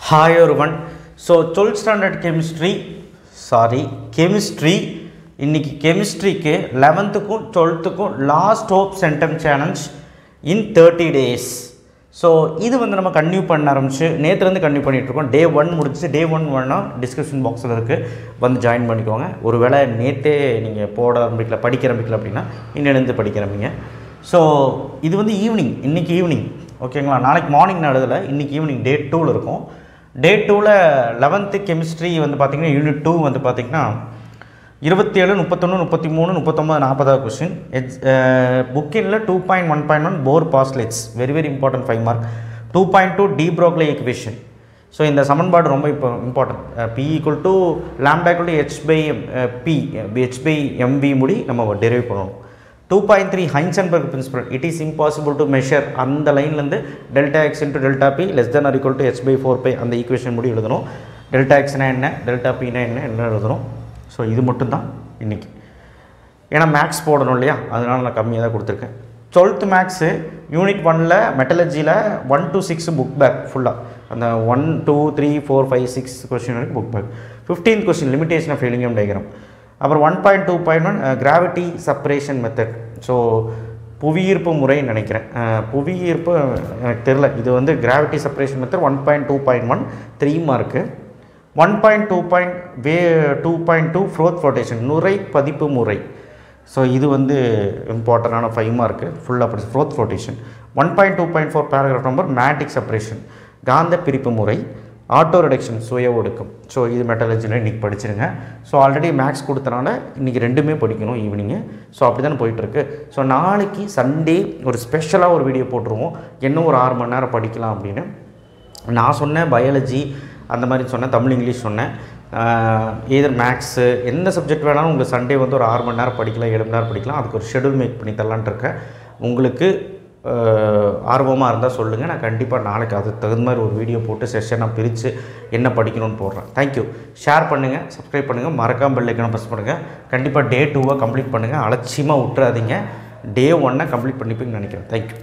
Hi everyone. So 12th standard chemistry இன்னைக்கு கெமிஸ்ட்ரிக்கு 11th க்கும் 12th க்கும் லாஸ்ட் ஹோப் சென்டம் சேலஞ்ச் இன் 30 days. So இது வந்து நம்ம கன்டினியூ பண்ண ஆரம்பிச்சு நேற்றுலேருந்து கன்டினியூ பண்ணிகிட்ருக்கோம். டே 1 முடிச்சு டே 1 வேணால் டிஸ்கிரிப்ஷன் பாக்ஸில் இருக்குது, வந்து ஜாயின் பண்ணிக்கோங்க. ஒரு வேளை நேற்றே நீங்கள் போட ஆரம்பிக்கல படிக்க ஆரம்பிக்கல அப்படின்னா இன்னிலேருந்து படிக்க ஆரம்பிங்க. ஸோ இது வந்து இன்றைக்கி ஈவினிங் ஓகேங்களா. நாளைக்கு மார்னிங் நடதில் இன்றைக்கி ஈவினிங் டே 2ல் இருக்கும். டே 2ல் 11th கெமிஸ்ட்ரி வந்து பார்த்திங்கன்னா யூனிட் 2 வந்து பார்த்திங்கன்னா 27, 31, 33, 39, 40 கொஸ்டின். புக்கினில் 2.1.1 four postulates very important 5 mark. 2.2 de Broglie equation. So இந்த சமன்பாடு ரொம்ப important. P equal to lambda equal to H/mv முடி நம்ம டெரைவ் பண்ணணும். 2.3 Heisenberg principle. It is impossible to measure. அந்த லைன்லேருந்து delta x into delta p less than or equal to h/4π அந்த equation முடி எழுதணும். டெல்டா எக்ஸ்னா என்ன, டெல்டா பினா என்ன எழுதணும். ஸோ இது மட்டும்தான் இன்றைக்கி. ஏன்னா மேக்ஸ் போடணும் இல்லையா, அதனால் நான் கம்மியாக தான் கொடுத்துருக்கேன். 12th மேக்ஸு யூனிட் 1ல் மெட்டலர்ஜியில் 1 to 6 புக் பேக் ஃபுல்லாக. அந்த 1, 2, 3, 4, 5, 6 கொஸ்டின் வரைக்கும் book back. 15th question limitation of helium diagram. அப்புறம் 1.2.1 கிராவிட்டி செப்பரேஷன் மெத்தட். ஸோ புவியீர்ப்பு முறைன்னு நினைக்கிறேன். புவியீர்ப்பு எனக்கு தெரில. இது வந்து gravity separation method 1.2.1 3 mark. 1.2.2 froth flotation நுரை பதிப்பு முறை. ஸோ இது வந்து இம்பார்ட்டண்டான 5 மார்க்கு ஃபுல்லாக படிச்சு froth flotation. 1.2.4 paragraph number மேட்டிக் separation காந்த பிரிப்பு முறை. ஆட்டோ ரிடக்ஷன் சுய ஒடுக்கம். ஸோ இது மெட்டலர்ஜியில் இன்றைக்கி படிச்சிருங்க. ஸோ ஆல்ரெடி மேக்ஸ் கொடுத்தனால இன்றைக்கி ரெண்டுமே படிக்கணும் ஈவினிங்கு. ஸோ அப்படி தானே போயிட்டுருக்கு. ஸோ நாளைக்கு சண்டே ஒரு ஸ்பெஷலாக ஒரு வீடியோ போட்டுருவோம். இன்னும் ஒரு 6 மணி நேரம் படிக்கலாம் அப்படின்னு. நான் சொன்னேன் பயாலஜி அந்த மாதிரி சொன்னேன், தமிழ் இங்கிலீஷ் சொன்னேன். ஏதர் மேக்ஸு எந்த சப்ஜெக்ட் வேணாலும் உங்களுக்கு சண்டே வந்து ஒரு 6 மணி நேரம் படிக்கலாம், 7 மணி நேரம் படிக்கலாம். அதுக்கு ஒரு ஷெடியூல் மேக் பண்ணி தரலான்ட்டு இருக்கேன். உங்களுக்கு ஆர்வமாக இருந்தால் சொல்லுங்கள். நான் கண்டிப்பாக நாளைக்கு அதுக்கு தகுந்த மாதிரி ஒரு வீடியோ போட்டு செஷனாக பிரித்து என்ன படிக்கணும்னு போடுறேன். தேங்க்யூ. ஷேர் பண்ணுங்கள், சப்ஸ்கிரைப் பண்ணுங்கள், மறக்காமல் பெல் ஐக்கானை ப்ரெஸ் பண்ணுங்கள். கண்டிப்பாக டே 2 கம்ப்ளீட் பண்ணுங்கள். அலட்சியமாக விட்டுறாதீங்க. டே 1 கம்ப்ளீட் பண்ணிப்பீங்கன்னு நினைக்கிறேன். தேங்க்யூ.